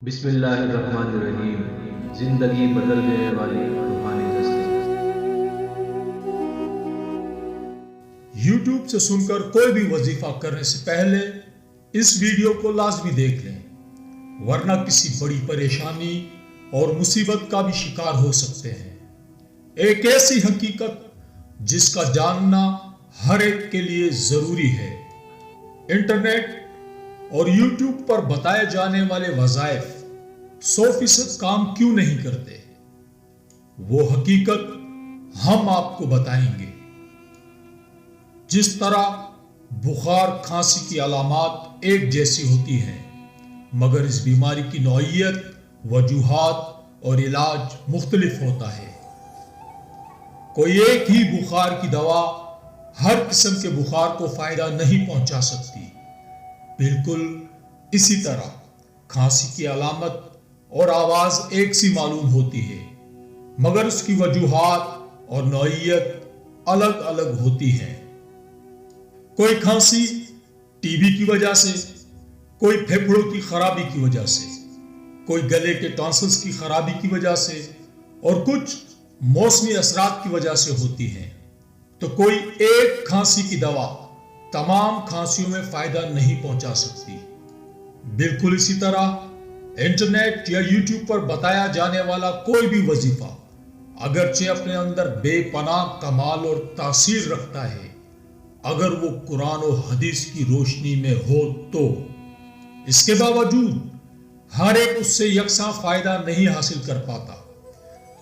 بسم اللہ الرحمن الرحیم۔ زندگی بدل دینے والی روحانی دستیں۔ یوٹیوب سے سن کر کوئی بھی وظیفہ کرنے سے پہلے اس ویڈیو کو لازمی دیکھ لیں، ورنہ کسی بڑی پریشانی اور مصیبت کا بھی شکار ہو سکتے ہیں۔ ایک ایسی حقیقت جس کا جاننا ہر ایک کے لیے ضروری ہے۔ انٹرنیٹ اور یوٹیوب پر بتائے جانے والے وظائف 100% کام کیوں نہیں کرتے؟ وہ حقیقت ہم آپ کو بتائیں گے۔ جس طرح بخار کھانسی کی علامات ایک جیسی ہوتی ہیں، مگر اس بیماری کی نوعیت، وجوہات اور علاج مختلف ہوتا ہے۔ کوئی ایک ہی بخار کی دوا ہر قسم کے بخار کو فائدہ نہیں پہنچا سکتی۔ بالکل اسی طرح کھانسی کی علامت اور آواز ایک سی معلوم ہوتی ہے، مگر اس کی وجوہات اور نوعیت الگ الگ ہوتی ہیں۔ کوئی کھانسی ٹی بی کی وجہ سے، کوئی پھیپھڑوں کی خرابی کی وجہ سے، کوئی گلے کے ٹانسلز کی خرابی کی وجہ سے، اور کچھ موسمی اثرات کی وجہ سے ہوتی ہیں۔ تو کوئی ایک کھانسی کی دوا تمام کھانسیوں میں فائدہ نہیں پہنچا سکتی۔ بالکل اسی طرح انٹرنیٹ یا یوٹیوب پر بتایا جانے والا کوئی بھی وظیفہ اگرچہ اپنے اندر بے پناہ کمال اور تاثیر رکھتا ہے، اگر وہ قرآن و حدیث کی روشنی میں ہو تو اس کے باوجود ہر ایک اس سے یکساں فائدہ نہیں حاصل کر پاتا،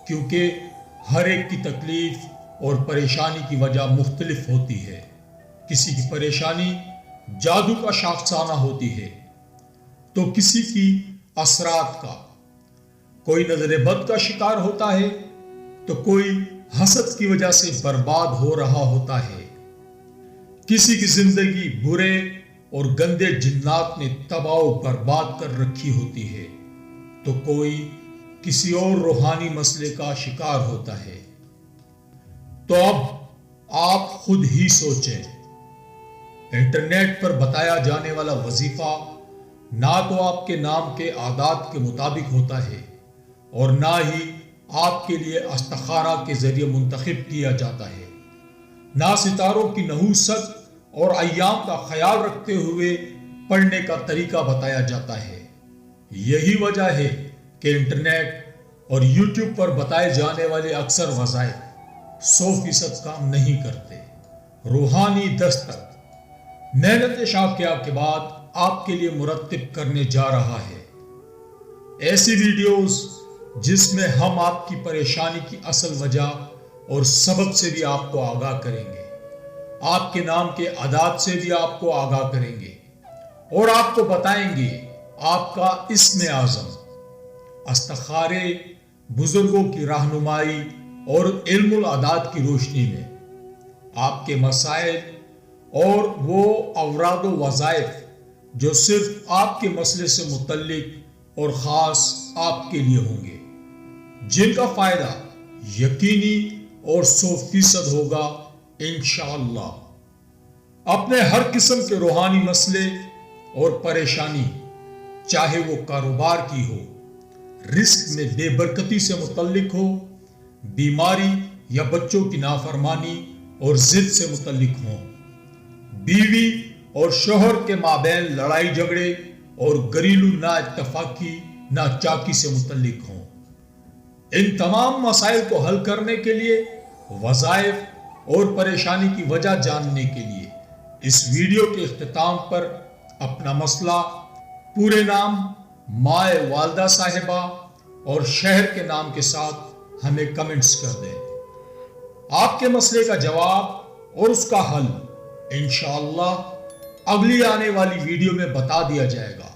کیونکہ ہر ایک کی تکلیف اور پریشانی کی وجہ مختلف ہوتی ہے۔ کسی کی پریشانی جادو کا شاخسانہ ہوتی ہے تو کسی کی اثرات کا، کوئی نظر بد کا شکار ہوتا ہے تو کوئی حسد کی وجہ سے برباد ہو رہا ہوتا ہے۔ کسی کی زندگی برے اور گندے جنات نے تباہ و برباد کر رکھی ہوتی ہے تو کوئی کسی اور روحانی مسئلے کا شکار ہوتا ہے۔ تو اب آپ خود ہی سوچیں، انٹرنیٹ پر بتایا جانے والا وظیفہ نہ تو آپ کے نام کے عادات کے مطابق ہوتا ہے اور نہ ہی آپ کے لیے استخارہ کے ذریعے منتخب کیا جاتا ہے، نہ ستاروں کی نحوست اور ایام کا خیال رکھتے ہوئے پڑھنے کا طریقہ بتایا جاتا ہے۔ یہی وجہ ہے کہ انٹرنیٹ اور یوٹیوب پر بتائے جانے والے اکثر وظائف 100% کام نہیں کرتے۔ روحانی دستک محنت شاقیہ کے بعد آپ کے لیے مرتب کرنے جا رہا ہے ایسی ویڈیوز جس میں ہم آپ کی پریشانی کی اصل وجہ اور سبب سے بھی آپ کو آگاہ کریں گے، آپ کے نام کے اعداد سے بھی آپ کو آگاہ کریں گے، اور آپ کو بتائیں گے آپ کا اسم اعظم، استخارے، بزرگوں کی رہنمائی اور علم الاعداد کی روشنی میں آپ کے مسائل اور وہ اوراد و وظائف جو صرف آپ کے مسئلے سے متعلق اور خاص آپ کے لیے ہوں گے، جن کا فائدہ یقینی اور 100% ہوگا انشاءاللہ۔ اپنے ہر قسم کے روحانی مسئلے اور پریشانی، چاہے وہ کاروبار کی ہو، رزق میں بے برکتی سے متعلق ہو، بیماری یا بچوں کی نافرمانی اور ضد سے متعلق ہوں، بیوی اور شوہر کے مابین لڑائی جھگڑے اور گھریلو نا اتفاقی نا چاکی سے متعلق ہوں، ان تمام مسائل کو حل کرنے کے لیے، وظائف اور پریشانی کی وجہ جاننے کے لیے اس ویڈیو کے اختتام پر اپنا مسئلہ، پورے نام، مائے والدہ صاحبہ اور شہر کے نام کے ساتھ ہمیں کمنٹس کر دیں۔ آپ کے مسئلے کا جواب اور اس کا حل انشاءاللہ اگلی آنے والی ویڈیو میں بتا دیا جائے گا۔